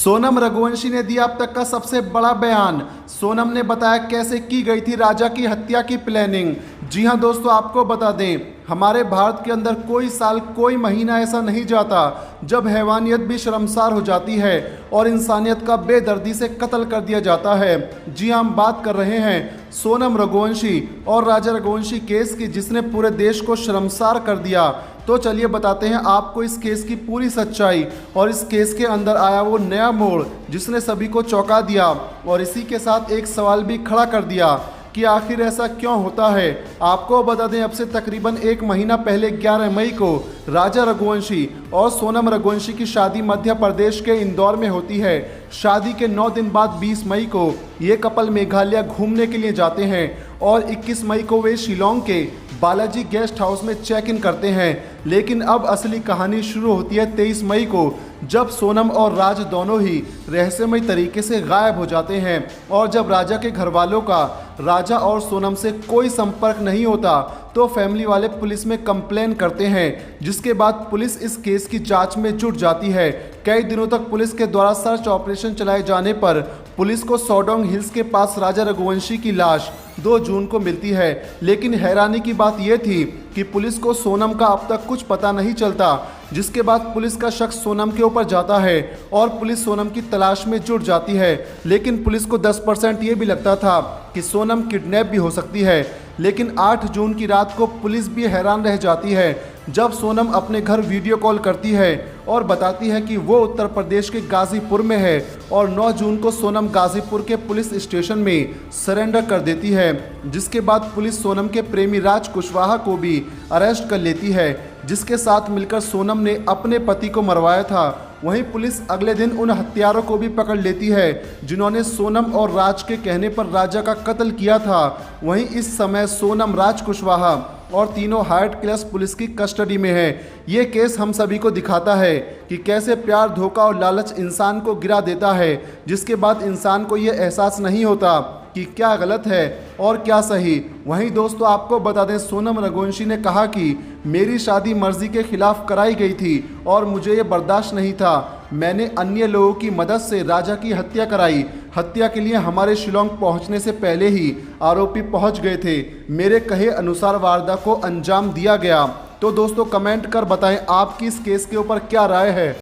सोनम रघुवंशी ने दिया अब तक का सबसे बड़ा बयान। सोनम ने बताया कैसे की गई थी राजा की हत्या की प्लानिंग। जी हां दोस्तों, आपको बता दें, हमारे भारत के अंदर कोई साल कोई महीना ऐसा नहीं जाता जब हैवानियत भी शर्मसार हो जाती है और इंसानियत का बेदर्दी से कत्ल कर दिया जाता है। जी हां, हम बात कर रहे हैं सोनम रघुवंशी और राजा रघुवंशी केस की, जिसने पूरे देश को शर्मसार कर दिया। तो चलिए बताते हैं आपको इस केस की पूरी सच्चाई और इस केस के अंदर आया वो नया मोड़ जिसने सभी को चौंका दिया और इसी के साथ एक सवाल भी खड़ा कर दिया कि आखिर ऐसा क्यों होता है। आपको बता दें, अब से तकरीबन एक महीना पहले 11 मई को राजा रघुवंशी और सोनम रघुवंशी की शादी मध्य प्रदेश के इंदौर में होती है। शादी के 9 दिन बाद 20 मई को ये कपल मेघालय घूमने के लिए जाते हैं और 21 मई को वे शिलोंग के बालाजी गेस्ट हाउस में चेक इन करते हैं। लेकिन अब असली कहानी शुरू होती है 23 मई को, जब सोनम और राज दोनों ही रहस्यमय तरीके से गायब हो जाते हैं और जब राजा के घर वालों का राजा और सोनम से कोई संपर्क नहीं होता तो फैमिली वाले पुलिस में कंप्लेन करते हैं, जिसके बाद पुलिस इस केस की जांच में जुट जाती है। कई दिनों तक पुलिस के द्वारा सर्च ऑपरेशन चलाए जाने पर पुलिस को सौडोंग हिल्स के पास राजा रघुवंशी की लाश 2 जून को मिलती है। लेकिन हैरानी की बात यह थी कि पुलिस को सोनम का अब तक कुछ पता नहीं चलता, जिसके बाद पुलिस का शक सोनम के ऊपर जाता है और पुलिस सोनम की तलाश में जुट जाती है। लेकिन पुलिस को 10% ये भी लगता था कि सोनम किडनैप भी हो सकती है। लेकिन 8 जून की रात को पुलिस भी हैरान रह जाती है जब सोनम अपने घर वीडियो कॉल करती है और बताती है कि वो उत्तर प्रदेश के गाजीपुर में है और 9 जून को सोनम गाजीपुर के पुलिस स्टेशन में सरेंडर कर देती है, जिसके बाद पुलिस सोनम के प्रेमी राज कुशवाहा को भी अरेस्ट कर लेती है, जिसके साथ मिलकर सोनम ने अपने पति को मरवाया था। वहीं पुलिस अगले दिन उन हत्यारों को भी पकड़ लेती है जिन्होंने सोनम और राज के कहने पर राजा का कत्ल किया था। वहीं इस समय सोनम, राज कुशवाहा और तीनों हार्ट क्लस पुलिस की कस्टडी में है। ये केस हम सभी को दिखाता है कि कैसे प्यार, धोखा और लालच इंसान को गिरा देता है, जिसके बाद इंसान को ये एहसास नहीं होता कि क्या गलत है और क्या सही। वहीं दोस्तों, आपको बता दें, सोनम रघुवंशी ने कहा कि मेरी शादी मर्जी के खिलाफ कराई गई थी और मुझे ये बर्दाश्त नहीं था। मैंने अन्य लोगों की मदद से राजा की हत्या कराई। हत्या के लिए हमारे शिलोंग पहुंचने से पहले ही आरोपी पहुंच गए थे। मेरे कहे अनुसार वारदात को अंजाम दिया गया। तो दोस्तों, कमेंट कर बताएं आपकी इस केस के ऊपर क्या राय है।